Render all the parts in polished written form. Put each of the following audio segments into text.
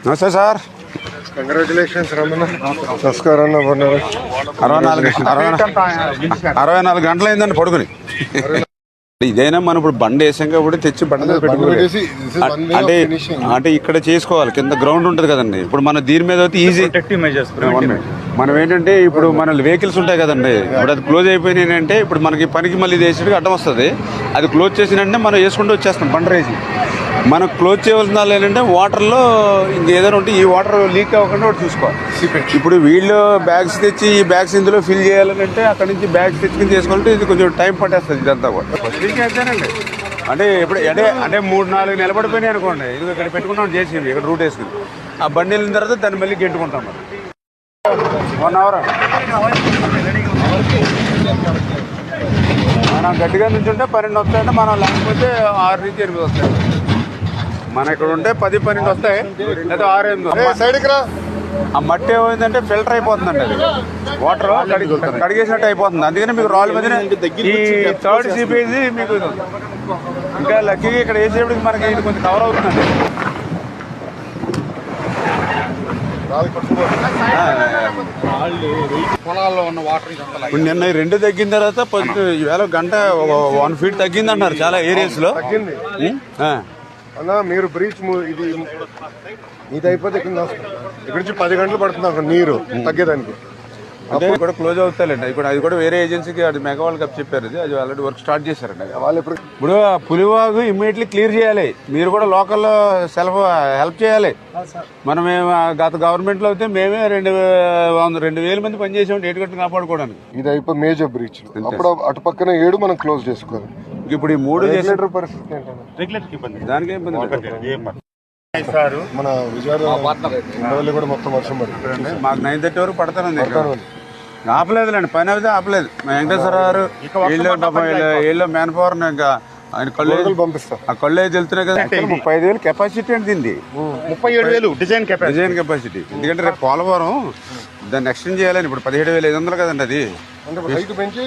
నమస్తే sir. Congratulations Ramana. నమస్కారం. 64 గంటలు అయిందండి పడుకుని. ఇదైనా మనం ఇప్పుడు బండి వేసాం కాబట్టి తెచ్చి బండి మీద పెట్టుకోవాలి. అంటే ఇక్కడ చేసుకోవాలి, కింద గ్రౌండ్ ఉంటుంది కదండి. ఇప్పుడు మన దీని మీద అయితే ఈజీ మనం ఏంటంటే ఇప్పుడు మన వెహికల్స్ ఉంటాయి కదండి, ఇప్పుడు అది క్లోజ్ అయిపోయినాయి అంటే ఇప్పుడు మనకి పనికి మళ్ళీ వేసేటికి అడ్డం వస్తుంది. అది క్లోజ్ చేసినంటే మనం వేసుకుంటూ వచ్చేస్తాం బండి రేసి. మనం క్లోజ్ చేయవలసిన వాళ్ళు ఏంటంటే వాటర్లో ఇంకేదైనా ఉంటే ఈ వాటర్ లీక్ అవ్వకుండా ఒకటి చూసుకోవాలి. ఇప్పుడు వీళ్ళు బ్యాగ్స్ తెచ్చి ఈ బ్యాగ్స్ ఇందులో ఫిల్ చేయాలని అంటే అక్కడ నుంచి బ్యాగ్స్ తెచ్చుకుని చేసుకోవాలంటే ఇది కొంచెం టైం పట్టేస్తుంది ఇదంతా కూడా. అంతేనండి. అంటే ఇప్పుడు అంటే 3-4 నిలబడిపోయినాయి అనుకోండి, ఇది ఇక్కడ పెట్టుకుంటాం చేసి ఇక్కడ రూట్ వేసుకుని ఆ బండి వెళ్ళిన తర్వాత దాన్ని మళ్ళీ గెంటుకుంటాం. మరి 1 అవర్ మనం గట్టిగా నుంచి ఉంటే 12 వస్తాయంటే మనం లేకపోతే 6 నుంచి 8 వస్తాయి. మన ఇక్కడ ఉంటే 10-12 వస్తాయి, లేదా 6-8 సైడ్కి రా. ఆ మట్టి ఏమైందంటే ఫిల్టర్ అయిపోతుందండి, అది వాటర్ కడిగేసినట్టు అయిపోతుంది. అందుకని మీకు రాళ్ళ మధ్యన ఈ థర్డ్ సిపేజ్ మీకు ఇంకా లక్కీగా ఇక్కడ వేసేప్పటికి మనకి ఇది కొంచెం కవర్ అవుతుందండి. పొలాల్లో ఉన్న వాటర్ ఇప్పుడు నిన్న 2 తగ్గిన తర్వాత ఈవేళ గంట 1 ఫీట్ తగ్గింది అంటున్నారు చాలా ఏరియాస్ లో. అన్నా మీరు బ్రీచ్ ఇది అయిపోతే ఇక్కడ నుంచి 10 గంటలు పడుతుంది అక్కడ నీరు తగ్గేదానికి. అంటే కూడా క్లోజ్ అవుతాయండి. అది కూడా వేరే ఏజెన్సీకి అది మెగా వరల్డ్ కప్ చెప్పారు, అది ఆల్రెడీ వర్క్ స్టార్ట్ చేశారండి. వాళ్ళు ఇప్పుడు పులివాగు ఇమ్మీడియట్లీ క్లియర్ చేయాలి. మీరు కూడా లోకల్లో హెల్ప్ చేయాలి. మనం గత గవర్నమెంట్ లో అయితే మేమే 2,000 మంది పనిచేసాం ఏటుగట్టు కాపాడుకోవడానికి. ఇది అయిపోయి మేజర్ బ్రీచ్. అప్పుడు అటు పక్కన 7 మనం క్లోజ్ చేసుకోవాలి. ఇప్పుడు ఈ 3 చేసే పరిస్థితి దానికి ఇబ్బంది. మన విజయవాడ కూడా మొత్తం వర్షం పడుతుంది. మాకు 9:30 వరకు పడతానండి. ఆపలేదులేండి, పని అయితే ఆపలేదు. మా వెంకటేశ్వర గారు వీళ్ళు మ్యాన్ పవర్ ఇంకా ఆయన కళ్ళు పంపిస్తారు. ఆ కళ్ళు అయితే వెళ్తున్నాయి కదా. 35,000 కెపాసిటీ అంటే దీన్ని 37,000 డిజైన్ కెపాసిటీ. ఎందుకంటే రేపు పోలవరం దాన్ని ఎక్స్టెండ్ చేయాలని ఇప్పుడు 17,500 కదండి. అది పెంచి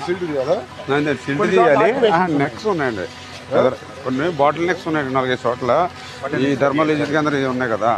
సిల్ట్ తీయాలి. నెక్స్ ఉన్నాయండి, కొన్ని బాటిల్ నెక్స్ ఉన్నాయి 4-5 చోట్ల. ఈ థర్మల్ కేంద్రం ఉన్నాయి కదా.